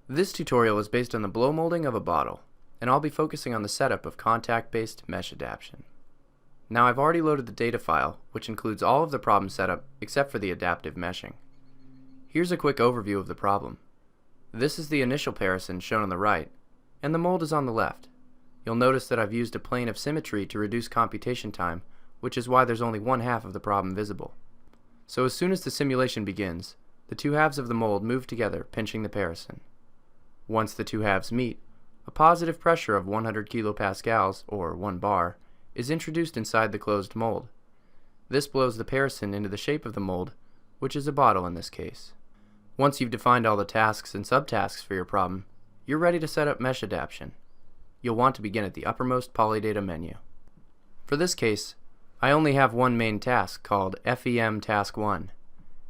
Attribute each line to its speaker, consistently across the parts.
Speaker 1: This tutorial is based on the blow molding of a bottle, and I'll be focusing on the setup of contact-based mesh adaptation. Now I've already loaded the data file, which includes all of the problem setup except for the adaptive meshing. Here's a quick overview of the problem. This is the initial parison shown on the right, and the mold is on the left. You'll notice that I've used a plane of symmetry to reduce computation time, which is why there's only one half of the problem visible. So as soon as the simulation begins, the two halves of the mold move together, pinching the parison. Once the two halves meet, a positive pressure of 100 kilopascals, or 1 bar, is introduced inside the closed mold. This blows the parison into the shape of the mold, which is a bottle in this case. Once you've defined all the tasks and subtasks for your problem, you're ready to set up mesh adaptation. You'll want to begin at the uppermost polydata menu. For this case, I only have one main task called FEM Task 1.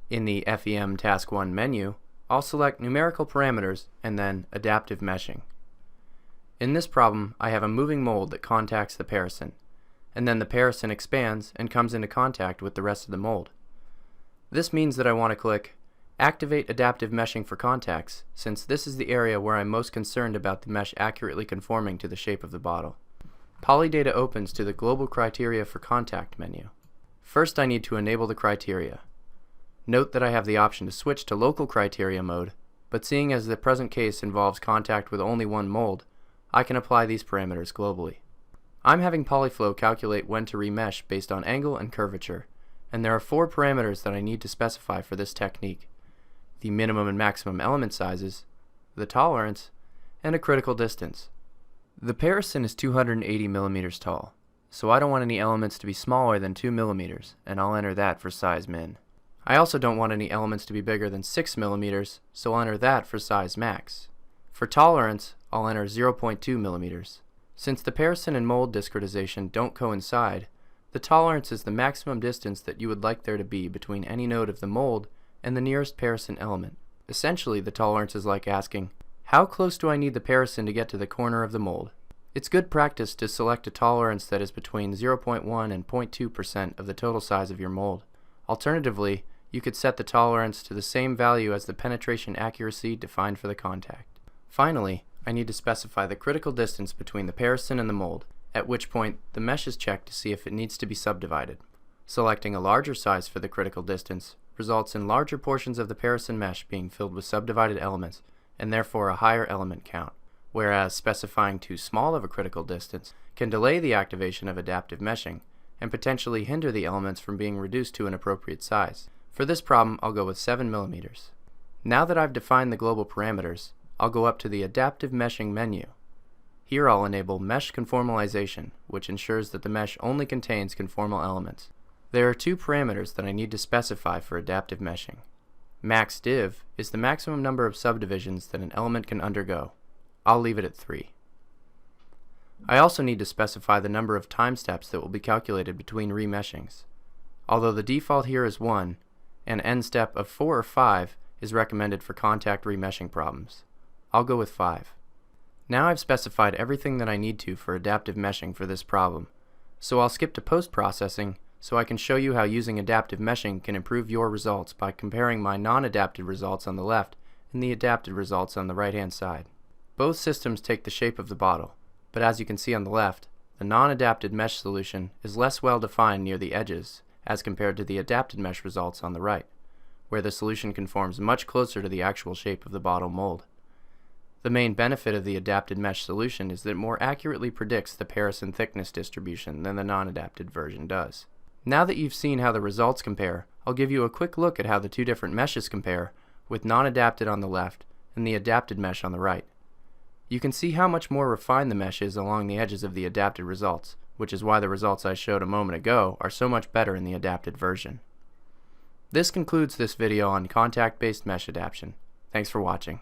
Speaker 1: In the FEM Task 1 menu, I'll select numerical parameters and then adaptive meshing. In this problem, I have a moving mold that contacts the parison, and then the parison expands and comes into contact with the rest of the mold. This means that I want to click Activate Adaptive Meshing for Contacts, since this is the area where I'm most concerned about the mesh accurately conforming to the shape of the bottle. Polydata opens to the Global Criteria for Contact menu. First, I need to enable the criteria. Note that I have the option to switch to local criteria mode, but seeing as the present case involves contact with only one mold, I can apply these parameters globally. I'm having Polyflow calculate when to remesh based on angle and curvature, and there are 4 parameters that I need to specify for this technique: the minimum and maximum element sizes, the tolerance, and a critical distance. The parison is 280 millimeters tall, so I don't want any elements to be smaller than 2 millimeters, and I'll enter that for size min. I also don't want any elements to be bigger than 6 millimeters, so I'll enter that for size max. For tolerance, I'll enter 0.2 millimeters. Since the parison and mold discretization don't coincide, the tolerance is the maximum distance that you would like there to be between any node of the mold and the nearest parison element. Essentially, the tolerance is like asking, how close do I need the parison to get to the corner of the mold? It's good practice to select a tolerance that is between 0.1 and 0.2% of the total size of your mold. Alternatively, you could set the tolerance to the same value as the penetration accuracy defined for the contact. Finally, I need to specify the critical distance between the parison and the mold, at which point the mesh is checked to see if it needs to be subdivided. Selecting a larger size for the critical distance results in larger portions of the parison mesh being filled with subdivided elements, and therefore a higher element count, whereas specifying too small of a critical distance can delay the activation of adaptive meshing and potentially hinder the elements from being reduced to an appropriate size. For this problem, I'll go with 7 millimeters. Now that I've defined the global parameters, I'll go up to the Adaptive Meshing menu. Here I'll enable Mesh Conformalization, which ensures that the mesh only contains conformal elements. There are 2 parameters that I need to specify for adaptive meshing. Max div is the maximum number of subdivisions that an element can undergo. I'll leave it at 3. I also need to specify the number of time steps that will be calculated between remeshings. Although the default here is 1, an end step of 4 or 5 is recommended for contact remeshing problems. I'll go with 5. Now I've specified everything that I need to for adaptive meshing for this problem, so I'll skip to post-processing so I can show you how using adaptive meshing can improve your results by comparing my non-adapted results on the left and the adapted results on the right-hand side. Both systems take the shape of the bottle, but as you can see on the left, the non-adapted mesh solution is less well defined near the edges as compared to the adapted mesh results on the right, where the solution conforms much closer to the actual shape of the bottle mold. The main benefit of the adapted mesh solution is that it more accurately predicts the parison thickness distribution than the non-adapted version does. Now that you've seen how the results compare, I'll give you a quick look at how the 2 different meshes compare, with non-adapted on the left and the adapted mesh on the right. You can see how much more refined the mesh is along the edges of the adapted results, which is why the results I showed a moment ago are so much better in the adapted version. This concludes this video on contact-based mesh adaptation. Thanks for watching.